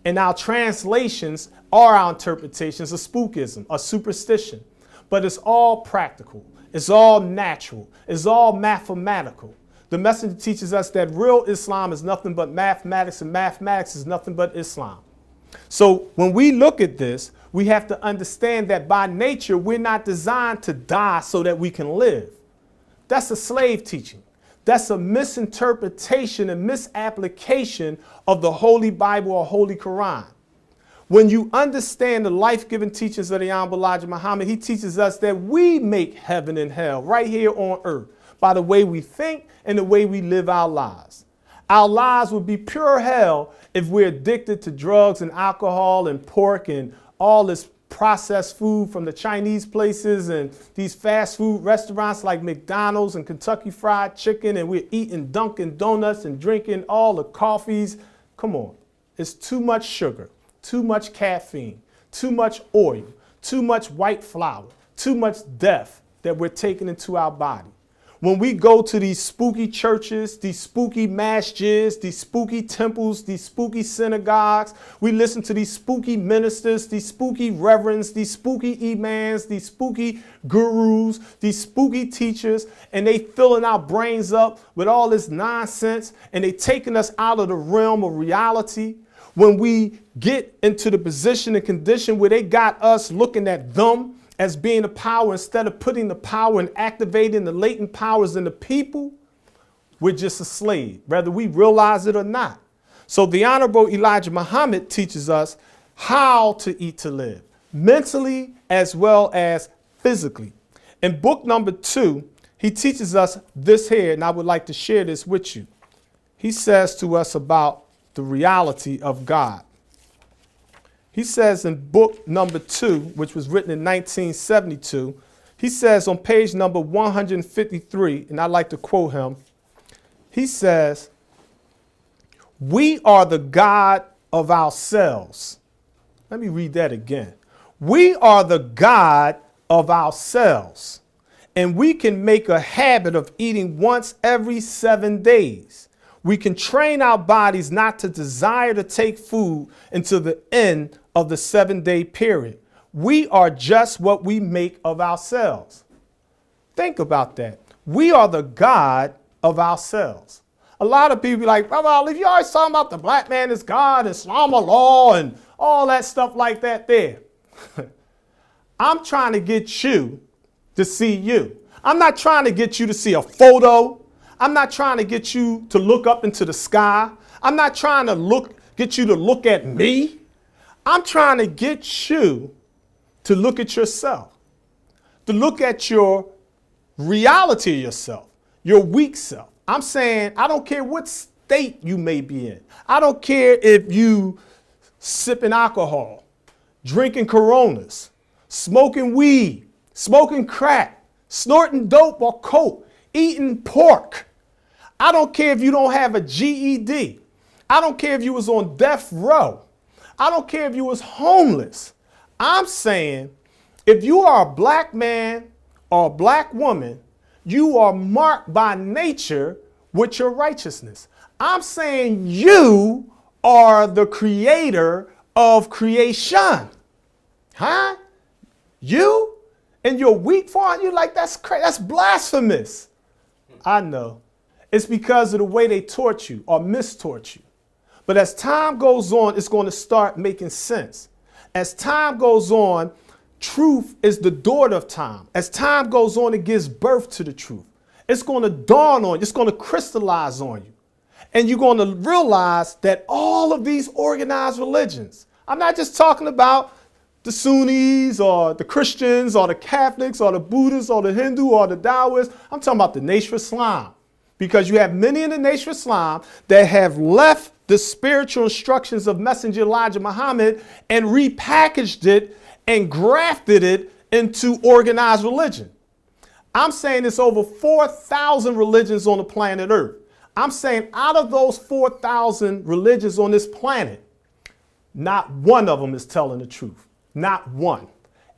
A: And our translations are our interpretations of spookism, or superstition. But it's all practical. It's all natural. It's all mathematical. The messenger teaches us that real Islam is nothing but mathematics, and mathematics is nothing but Islam. So when we look at this, we have to understand that by nature, we're not designed to die so that we can live. That's a slave teaching. That's a misinterpretation and misapplication of the Holy Bible or Holy Quran. When you understand the life-giving teachings of the Honorable Elijah Muhammad, he teaches us that we make heaven and hell right here on earth by the way we think and the way we live our lives. Our lives would be pure hell if we're addicted to drugs and alcohol and pork and all this processed food from the Chinese places and these fast food restaurants like McDonald's and Kentucky Fried Chicken, and we're eating Dunkin' Donuts and drinking all the coffees. Come on. It's too much sugar, too much caffeine, too much oil, too much white flour, too much death that we're taking into our body. When we go to these spooky churches, these spooky masjids, these spooky temples, these spooky synagogues, we listen to these spooky ministers, these spooky reverends, these spooky imams, these spooky gurus, these spooky teachers, and they filling our brains up with all this nonsense, and they taking us out of the realm of reality. When we get into the position and condition where they got us looking at them as being the power instead of putting the power and activating the latent powers in the people, we're just a slave, whether we realize it or not. So the Honorable Elijah Muhammad teaches us how to eat to live, mentally as well as physically. In book number 2, he teaches us this here, and I would like to share this with you. He says to us about the reality of God. He says in book number 2, which was written in 1972, he says on page number 153, and I like to quote him, he says, "We are the God of ourselves." Let me read that again. We are the God of ourselves, and we can make a habit of eating once every 7 days. We can train our bodies not to desire to take food until the end of the 7-day period. We are just what we make of ourselves. Think about that. We are the God of ourselves. A lot of people be like, Brother Ali, you always talking about the black man is God, Islam law, and all that stuff like that there. I'm trying to get you to see you. I'm not trying to get you to see a photo. I'm not trying to get you to look up into the sky. I'm not trying to get you to look at me. I'm trying to get you to look at yourself, to look at your reality of yourself, your weak self. I'm saying, I don't care what state you may be in. I don't care if you sipping alcohol, drinking Coronas, smoking weed, smoking crack, snorting dope or coke, eating pork. I don't care if you don't have a GED. I don't care if you was on death row. I don't care if you was homeless. I'm saying if you are a black man or a black woman, you are marked by nature with your righteousness. I'm saying you are the creator of creation. Huh? You and your weak form, you like, that's crazy. That's blasphemous. I know. It's because of the way they taught you or mistaught you. But as time goes on, it's going to start making sense. As time goes on, truth is the daughter of time. As time goes on, it gives birth to the truth. It's going to dawn on you. It's going to crystallize on you. And you're going to realize that all of these organized religions, I'm not just talking about the Sunnis or the Christians or the Catholics or the Buddhists or the Hindu or the Taoists. I'm talking about the Nation of Islam. Because you have many in the Nation of Islam that have left the spiritual instructions of Messenger Elijah Muhammad and repackaged it and grafted it into organized religion. I'm saying it's over 4,000 religions on the planet Earth. I'm saying out of those 4,000 religions on this planet, not one of them is telling the truth. Not one.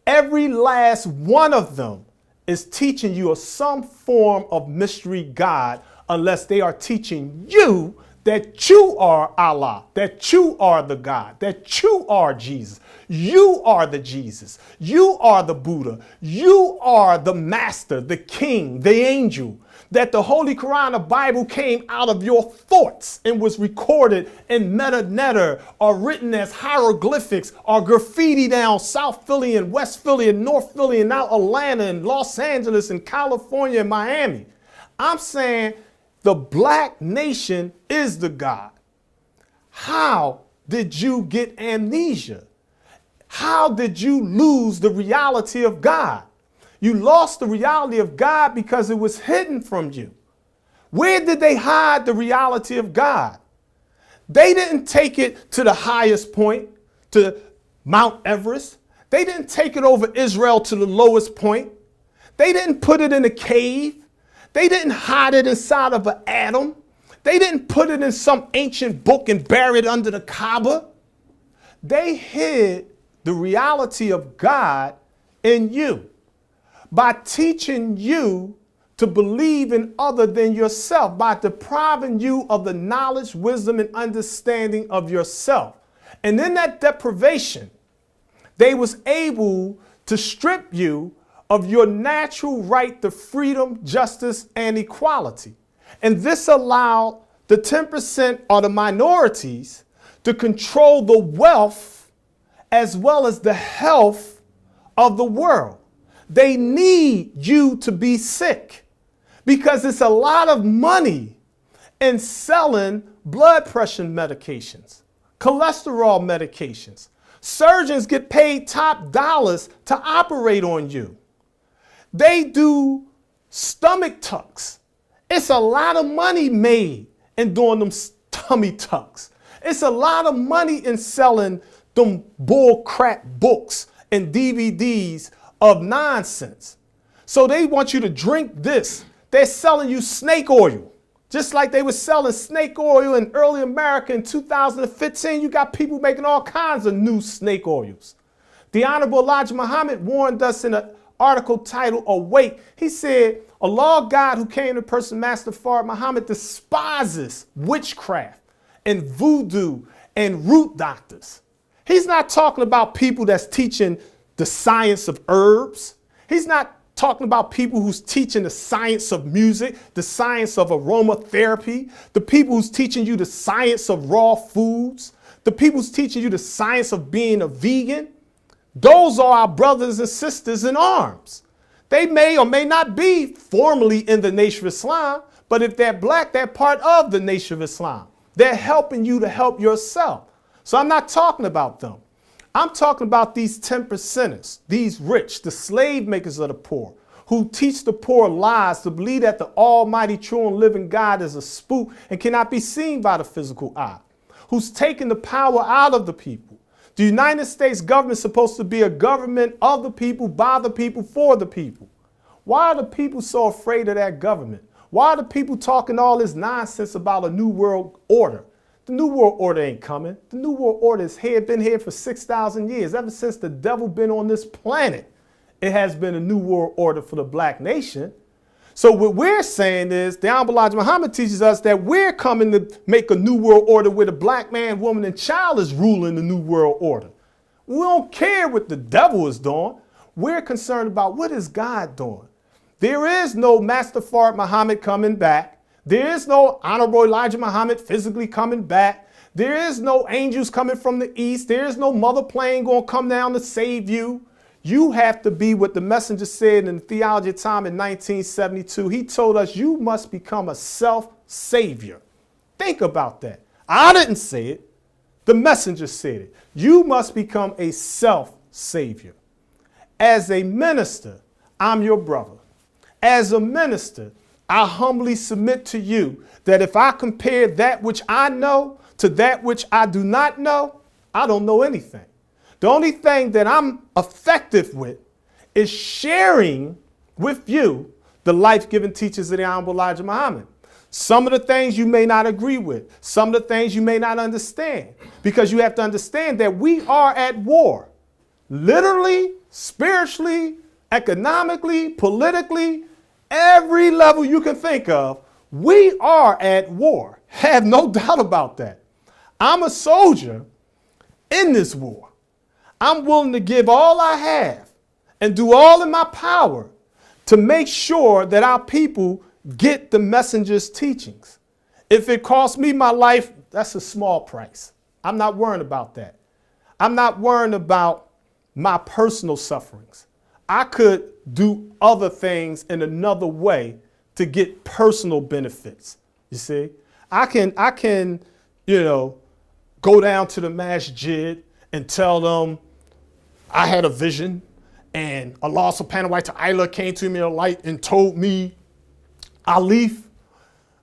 A: Every last one of them is teaching you some form of mystery God, unless they are teaching you that you are Allah, that you are the God, that you are Jesus. You are the Jesus. You are the Buddha. You are the master, the king, the angel. That the Holy Quran, the Bible, came out of your thoughts and was recorded in metadata or written as hieroglyphics or graffiti down South Philly and West Philly and North Philly and now Atlanta and Los Angeles and California and Miami. I'm saying the black nation is the God. How did you get amnesia? How did you lose the reality of God? You lost the reality of God because it was hidden from you. Where did they hide the reality of God? They didn't take it to the highest point, to Mount Everest. They didn't take it over Israel to the lowest point. They didn't put it in a cave. They didn't hide it inside of an atom. They didn't put it in some ancient book and bury it under the Kaaba. They hid the reality of God in you by teaching you to believe in other than yourself, by depriving you of the knowledge, wisdom, and understanding of yourself. And in that deprivation, they was able to strip you of your natural right to freedom, justice, and equality. And this allowed the 10% or the minorities to control the wealth as well as the health of the world. They need you to be sick because it's a lot of money in selling blood pressure medications, cholesterol medications. Surgeons get paid top dollars to operate on you. They do stomach tucks. It's a lot of money made in doing them tummy tucks. It's a lot of money in selling them bull crap books and DVDs of nonsense. So they want you to drink this. They're selling you snake oil. Just like they were selling snake oil in early America in 2015, you got people making all kinds of new snake oils. The Honorable Elijah Muhammad warned us in an article titled Awake. He said, Allah God who came to person Master Fard Muhammad despises witchcraft and voodoo and root doctors. He's not talking about people that's teaching the science of herbs. He's not talking about people who's teaching the science of music, the science of aromatherapy, the people who's teaching you the science of raw foods, the people who's teaching you the science of being a vegan. Those are our brothers and sisters in arms. They may or may not be formally in the Nation of Islam, but if they're black, they're part of the Nation of Islam. They're helping you to help yourself. So I'm not talking about them. I'm talking about these 10%ers, these rich, the slave makers of the poor, who teach the poor lies to believe that the almighty, true and living God is a spook and cannot be seen by the physical eye, who's taken the power out of the people. The United States government is supposed to be a government of the people, by the people, for the people. Why are the people so afraid of that government? Why are the people talking all this nonsense about a new world order? The New World Order ain't coming. The New World Order has been here for 6,000 years. Ever since the devil been on this planet, it has been a New World Order for the black nation. So what we're saying is, the Honorable Elijah Muhammad teaches us that we're coming to make a New World Order where the black man, woman, and child is ruling the New World Order. We don't care what the devil is doing. We're concerned about what is God doing. There is no Master Fard Muhammad coming back. There is no Honorable Elijah Muhammad physically coming back. There is no angels coming from the east. There is no mother plane going to come down to save you. You have to be what the messenger said in the Theology of Time in 1972. He told us you must become a self-savior. Think about that. I didn't say it. The messenger said it. You must become a self-savior. As a minister, I'm your brother. As a minister, I humbly submit to you that if I compare that which I know to that which I do not know, I don't know anything. The only thing that I'm effective with is sharing with you the life-giving teachings of the Honorable Elijah Muhammad. Some of the things you may not agree with, some of the things you may not understand, because you have to understand that we are at war. Literally, spiritually, economically, politically, every level you can think of, we are at war. Have no doubt about that. I'm a soldier in this war. I'm willing to give all I have and do all in my power to make sure that our people get the messenger's teachings. If it costs me my life, that's a small price. I'm not worrying about that. I'm not worrying about my personal sufferings. I could do other things in another way to get personal benefits. You see, I can, go down to the masjid and tell them I had a vision and Allah subhanahu wa ta'ala came to me in a light and told me, Alif,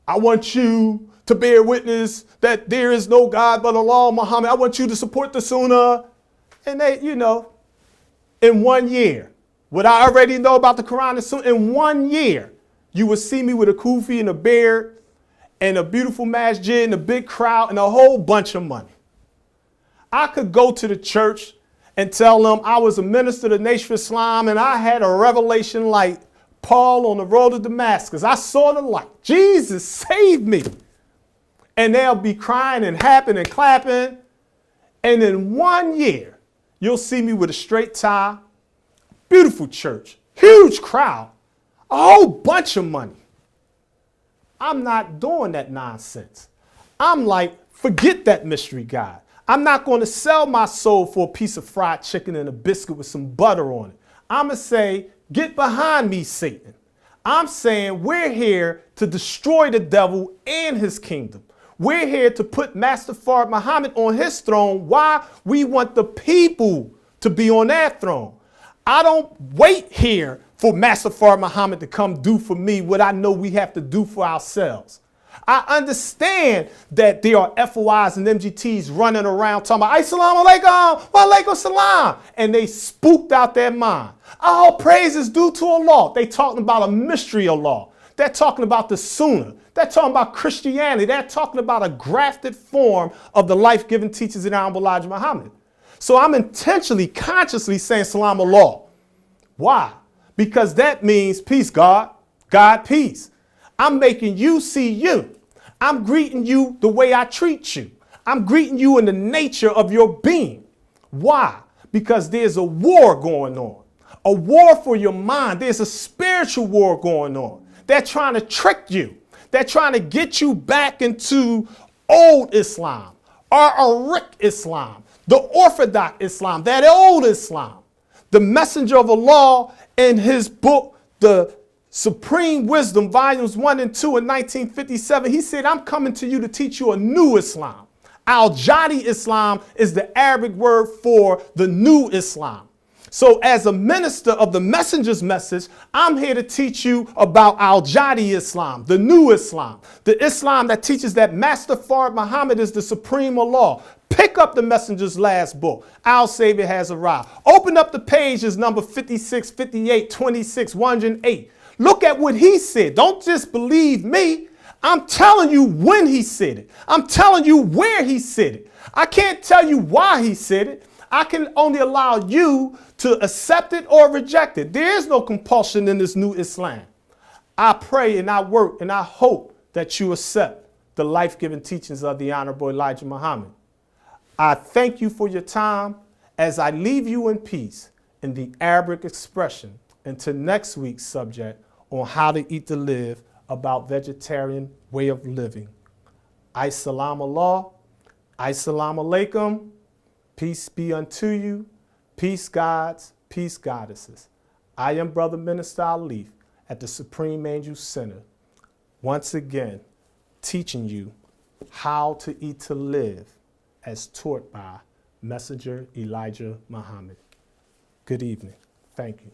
A: I want you to bear witness that there is no God but Allah, Muhammad. I want you to support the Sunnah. And they, in 1 year, what I already know about the Quran and Sunnah, in 1 year, you will see me with a kufi and a beard and a beautiful masjid and a big crowd and a whole bunch of money. I could go to the church and tell them I was a minister of the Nation of Islam and I had a revelation like Paul on the road to Damascus. I saw the light. Jesus saved me. And they'll be crying and happy and clapping. And in 1 year, you'll see me with a straight tie, beautiful church, huge crowd, a whole bunch of money. I'm not doing that nonsense. I'm like, forget that mystery God. I'm not going to sell my soul for a piece of fried chicken and a biscuit with some butter on it. I'm going to say, get behind me, Satan. I'm saying we're here to destroy the devil and his kingdom. We're here to put Master Fard Muhammad on his throne. Why? We want the people to be on their throne. I don't wait here for Master Fard Muhammad to come do for me what I know we have to do for ourselves. I understand that there are FOIs and MGTs running around talking about Assalamu alaikum, wa alaikum salam, and they spooked out their mind. All praise is due to Allah. They talking about a mystery of law. They're talking about the Sunnah. They're talking about Christianity. They're talking about a grafted form of the life-giving teachings of the Honorable Elijah Muhammad. So I'm intentionally, consciously saying Salam Allah. Why? Because that means peace, God. God, peace. I'm making you see you. I'm greeting you the way I treat you. I'm greeting you in the nature of your being. Why? Because there's a war going on. A war for your mind. There's a spiritual war going on. They're trying to trick you. They're trying to get you back into old Islam or Arik Islam, the Orthodox Islam, that old Islam. The Messenger of Allah in his book, The Supreme Wisdom, volumes 1 and 2 in 1957, he said, I'm coming to you to teach you a new Islam. Al-Jadi Islam is the Arabic word for the new Islam. So as a minister of the messenger's message, I'm here to teach you about Al-Jadi Islam, the new Islam, the Islam that teaches that Master Fard Muhammad is the supreme Allah. Pick up the messenger's last book, Our Savior Has Arrived. Open up the pages number 56, 58, 26, 108. Look at what he said. Don't just believe me. I'm telling you when he said it. I'm telling you where he said it. I can't tell you why he said it. I can only allow you to accept it or reject it. There is no compulsion in this new Islam. I pray and I work and I hope that you accept the life-giving teachings of the Honorable Elijah Muhammad. I thank you for your time as I leave you in peace in the Arabic expression until next week's subject on how to eat to live about vegetarian way of living. As-salamu Allah, as-salamu alaikum, peace be unto you, peace gods, peace goddesses. I am Brother Minister Alif at the Supreme Angel Center, once again teaching you how to eat to live as taught by Messenger Elijah Muhammad. Good evening. Thank you.